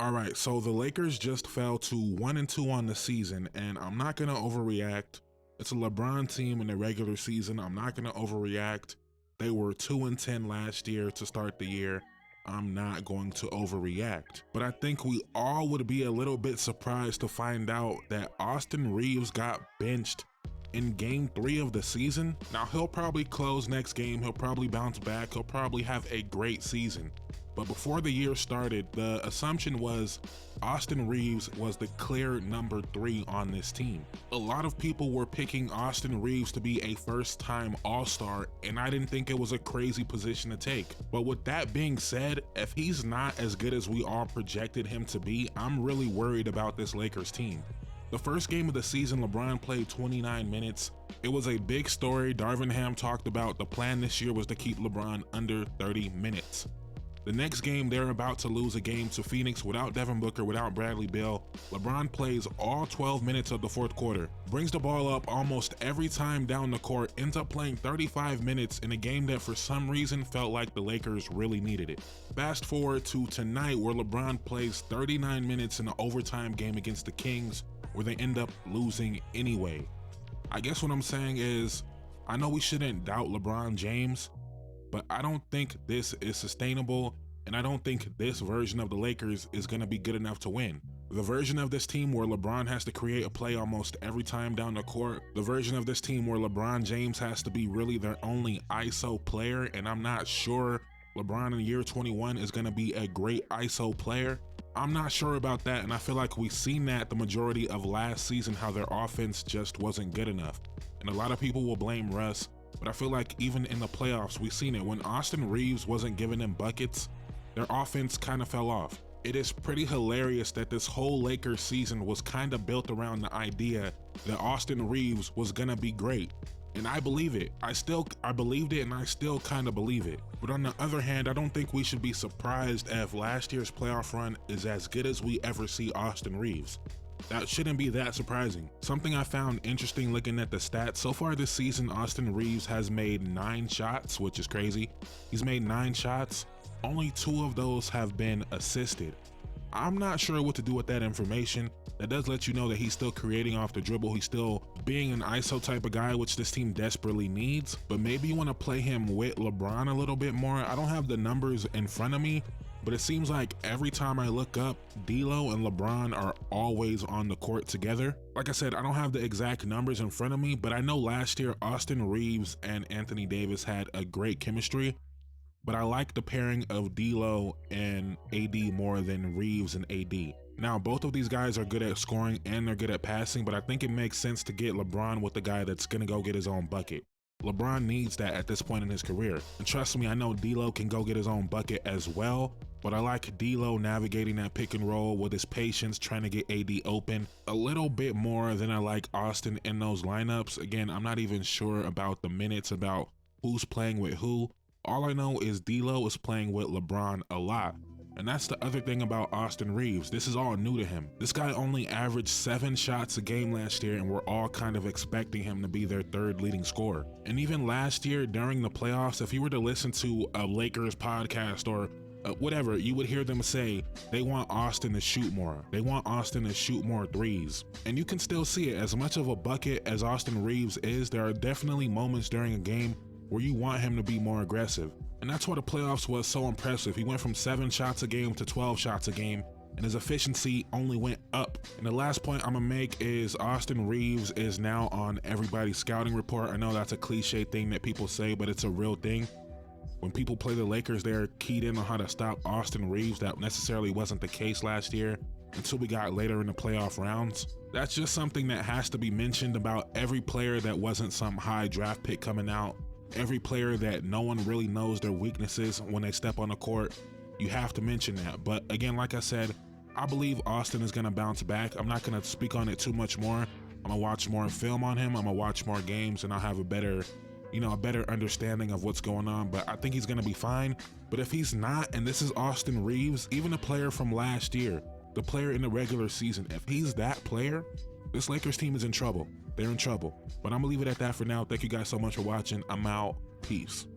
All right, so the Lakers just fell to 1-2 on the season, and I'm not gonna overreact. It's a LeBron team in the regular season. I'm not gonna overreact. They were 2-10 last year to start the year. I'm not going to overreact. But I think we all would be a little bit surprised to find out that Austin Reaves got benched in game 3 of the season. Now he'll probably close next game, he'll probably bounce back, he'll probably have a great season. But before the year started, the assumption was Austin Reaves was the clear number 3 on this team. A lot of people were picking Austin Reaves to be a first-time All-Star, and I didn't think it was a crazy position to take. But with that being said, if he's not as good as we all projected him to be, I'm really worried about this Lakers team. The first game of the season, LeBron played 29 minutes. It was a big story. Darvin Ham talked about the plan this year was to keep LeBron under 30 minutes. The next game, they're about to lose a game to Phoenix without Devin Booker, without Bradley Beal. LeBron plays all 12 minutes of the fourth quarter, brings the ball up almost every time down the court, ends up playing 35 minutes in a game that for some reason felt like the Lakers really needed it. Fast forward to tonight where LeBron plays 39 minutes in an overtime game against the Kings where they end up losing anyway. I guess what I'm saying is, I know we shouldn't doubt LeBron James, but I don't think this is sustainable, and I don't think this version of the Lakers is going to be good enough to win. The version of this team where LeBron has to create a play almost every time down the court, the version of this team where LeBron James has to be really their only ISO player, and I'm not sure LeBron in year 21 is going to be a great ISO player. I'm not sure about that, and I feel like we've seen that the majority of last season, how their offense just wasn't good enough. And a lot of people will blame Russ, but I feel like even in the playoffs, we've seen it. When Austin Reaves wasn't giving them buckets, their offense kind of fell off. It is pretty hilarious that this whole Lakers season was kind of built around the idea that Austin Reaves was gonna be great. And I believe it. I believed it, and I still kind of believe it. But on the other hand, I don't think we should be surprised if last year's playoff run is as good as we ever see Austin Reaves. That shouldn't be that surprising. Something I found interesting looking at the stats, so far this season, Austin Reaves has made 9 shots, which is crazy. He's made 9 shots. Only 2 of those have been assisted. I'm not sure what to do with that information. That does let you know that he's still creating off the dribble. He's still being an ISO type of guy, which this team desperately needs. But maybe you want to play him with LeBron a little bit more. I don't have the numbers in front of me, but it seems like every time I look up, D'Lo and LeBron are always on the court together. Like I said, I don't have the exact numbers in front of me, but I know last year Austin Reaves and Anthony Davis had a great chemistry. But I like the pairing of D'Lo and AD more than Reaves and AD. Now, both of these guys are good at scoring and they're good at passing, but I think it makes sense to get LeBron with the guy that's gonna go get his own bucket. LeBron needs that at this point in his career. And trust me, I know D'Lo can go get his own bucket as well, but I like D'Lo navigating that pick and roll with his patience, trying to get AD open a little bit more than I like Austin in those lineups. Again, I'm not even sure about the minutes, about who's playing with who. All I know is D'Lo is playing with LeBron a lot. And that's the other thing about Austin Reaves. This is all new to him. This guy only averaged 7 shots a game last year, and we're all kind of expecting him to be their 3rd leading scorer. And even last year during the playoffs, if you were to listen to a Lakers podcast or whatever, you would hear them say they want Austin to shoot more. They want Austin to shoot more threes. And you can still see it. As much of a bucket as Austin Reaves is, there are definitely moments during a game where you want him to be more aggressive. And that's why the playoffs was so impressive. He went from 7 shots a game to 12 shots a game, and his efficiency only went up. And the last point I'm gonna make is Austin Reaves is now on everybody's scouting report. I know that's a cliche thing that people say, but it's a real thing. When people play the Lakers, they're keyed in on how to stop Austin Reaves. That necessarily wasn't the case last year until we got later in the playoff rounds. That's just something that has to be mentioned about every player that wasn't some high draft pick coming out. Every player that no one really knows their weaknesses when they step on the court, you have to mention that. But again, like I said, I believe Austin is gonna bounce back. I'm not gonna speak on it too much more. I'm gonna watch more film on him. I'm gonna watch more games, and I'll have a better understanding of what's going on. But I think he's gonna be fine. But if he's not, and this is Austin Reaves, even a player from last year, the player in the regular season, if he's that player, this Lakers team is in trouble. They're in trouble. But I'm gonna leave it at that for now. Thank you guys so much for watching. I'm out. Peace.